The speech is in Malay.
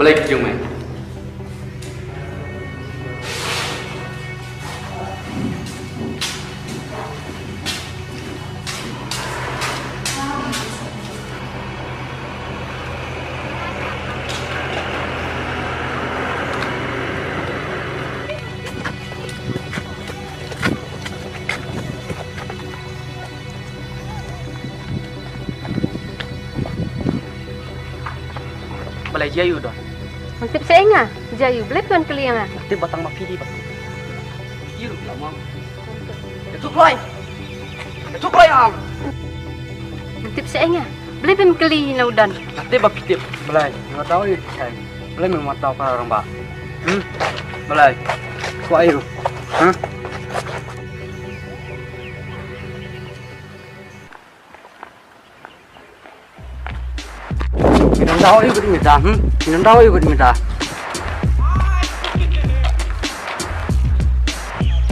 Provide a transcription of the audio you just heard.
Balik jung mày. Balai jayu don. Mantip saya nga, jayu blep kan kalian nga. Nanti batang mapili ba. Iru lah mau. Itu kloy. Itu kloy ang. Mantip saya nga, blep kan kali na udan. Nanti ba pitip. Balai, nggak tahu ya saya. Balai memang tahu para orang ba. Balai. Ku ayo. Hah? Minum tahu ibu minta, minum tahu ibu minta.